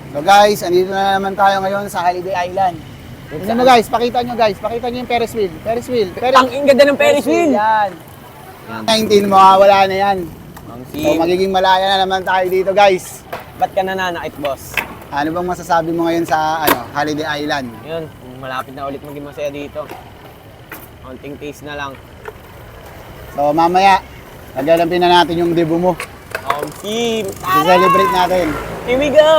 So guys, andito na naman tayo ngayon sa Holiday Island. Tingnan mo guys, pakita nyo yung Ferris wheel. Ang ganda ng Ferris wheel. Yan. 19, mawawala na yan. Ang So magiging malaya na naman tayo dito guys. Ba't ka nananakit, boss? Ano bang masasabi mo ngayon sa Holiday Island? Yun, malapit na ulit maging masaya dito. Konting taste na lang. So mamaya, naglalampin na natin yung debut mo. Team! I-celebrate natin. Here we go!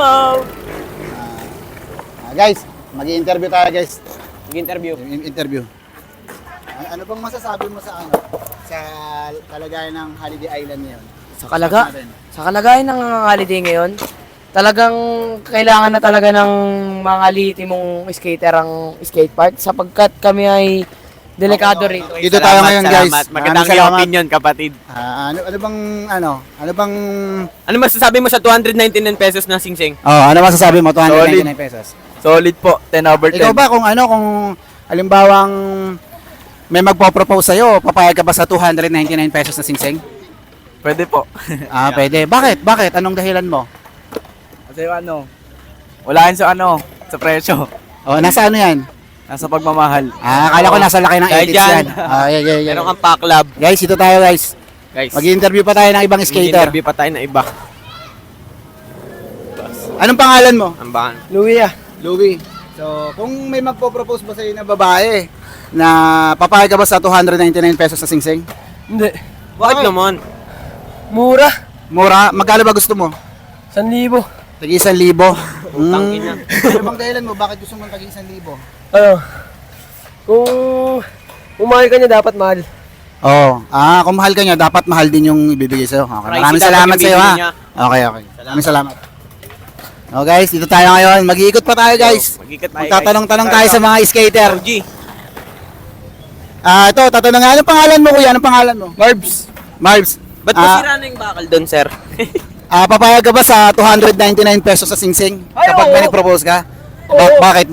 Guys, mag-i-interview tayo guys. Mag-interview. Interview. Ano bang masasabi mo sa sa kalagayan ng Holiday Island ngayon? Sa kalagayan ng holiday ngayon, talagang kailangan na talaga ng mga lihitimong skater ang skate park sapagkat kami ay delikado rito. Dito tayo ngayon guys. Magandang Salamat. opinion, kapatid. Ano masasabi mo sa 299 pesos na singsing? Ano masasabi mo? 299 pesos. Solid po, 10 over 10. Ikaw ba kung kung halimbawang may magpo-propose sa'yo, papayag ka ba sa 299 pesos na singsing? Pwede po. Pwede. Bakit? Anong dahilan mo? Kasi wala yan sa presyo. Nasa ano yan? Nasa pagmamahal. Akala ko nasa laki ng Dahil edits dyan. yan. Meron kang pa-club. Guys, ito tayo guys. Guys, Mag-interview pa tayo ng ibang skater. interview pa tayo na iba. Anong pangalan mo? Ang bahan. Louie. So, kung may magpo-propose ba sa'yo na babae na papayag ka ba sa 299 pesos na singsing? Hindi. Bakit naman? Mura. Mura? Magkano ba gusto mo? 1,000. Tagi 1,000. Utang ina. Ano bang dahilan mo? Bakit gusto mo tagi 1,000? Ano? Kung umahal ka niya, dapat mahal. Kung mahal ka niya, dapat mahal din yung ibibigay sa'yo. Okay. Pricey Maraming dapat salamat yung sa'yo ha. bibili niya. Okay. Maraming salamat. Guys, dito tayo ngayon. Mag-iikot pa tayo guys. Mag-ikot tayo, Magtatanong-tanong tayo sa mga skater. OG. Ito, tatanong nga. Anong pangalan mo kuya? Anong pangalan mo? Marbs. Marbs. Ba't masira na yung bakal doon, sir? Papayag ka ba sa 299 pesos sa singsing? Kapag may nag-propose ka? Bakit?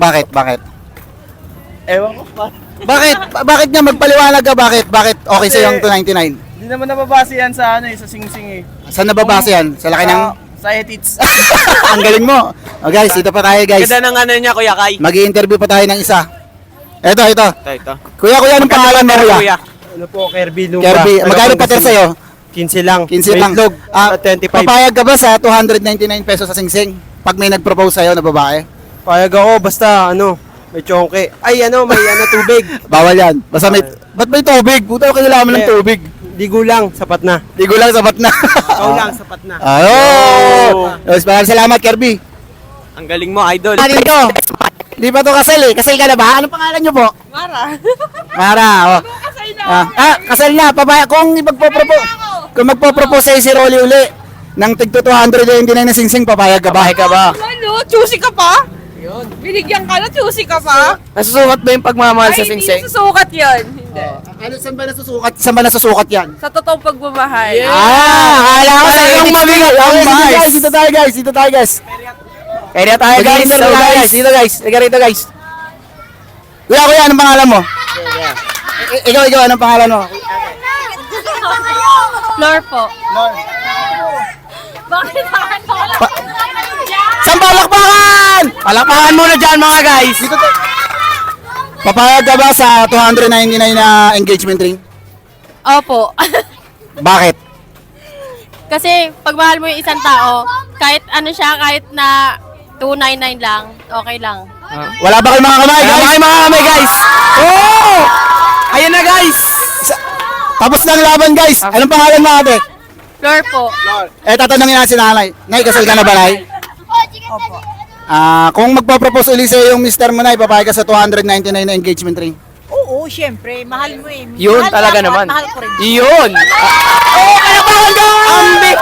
Ewan ko pa. Bakit nga magpaliwanag ka? Bakit okay sa yung 299? Hindi naman nababase yan sa sa singsing eh. Saan nababase yan? Sa laki ng... Sa edits. Ang galing mo. Guys, ito pa tayo guys. Ganda ng niya, Kuya Kai. Mag-i-interview pa tayo ng isa. Ito. Ito. Kuya, anong pangalan mo kuya? Ano po, Kirby Lupa. Kirby, magkano pater sa'yo? 15 lang. 15 lang. Itlog, 25. Papayag ka ba sa 299 pesos sa singsing? Pag may nag-propose sa'yo na babae? Payag ako, basta may chonke. Ay may tubig. Bawal yan. Basta may... Ba't may tubig? Puta, kailangan ng tubig. Ligo lang, sapat na. Ligo lang, sapat na. Ikaw lang, sapat na. Maraming salamat, Kirby. Ang galing mo, idol. Dito. Di ba to kasal eh? Kasal ka na ba? Anong pangalan nyo po? Mara. Kasal na. Kasal na. Kung magpo-propose sa'yo si Rolly uli ng tigto 299 na singsing, papayag ka ba? Ano? Choosy ka pa? Yun. Binigyan ka na, choosy ka pa? Nasusukat ba yung pagmamahal sa Ay, hindi singsing? nasusukat yun. Hindi. Saan ba nasusukat yan? Sa totoong pagmamahal. Akala ko sa yung mabigat. Dito tayo guys. Kaya tayo guys. Dito guys. Liga rito guys. Kuya, anong pangalan mo? Ikaw, anong pangalan mo? Flor po. Bakit ako? Saan palakpakan? Palakpakan muna dyan mga guys. Papayag ka ba sa 299 na engagement ring? Opo. Bakit? Kasi pag mahal mo yung isang tao, kahit kahit na 299 lang, okay lang. Wala ba kayong mga kamay guys? Ayan na guys! Tapos na ang laban guys. Anong pangalan mo ate? Flor po. Tatanungin natin si nanay. Nay, kasal ka na ba nay? Opo. Kung magpo-propose ulit sa'yo yung mister mo na, ipapayag ka sa 299 na engagement ring. Oo, syempre. Mahal mo eh. Yun Mahal talaga mo ako at naman. Mahal ko rin. Yun! Palakpakan guys!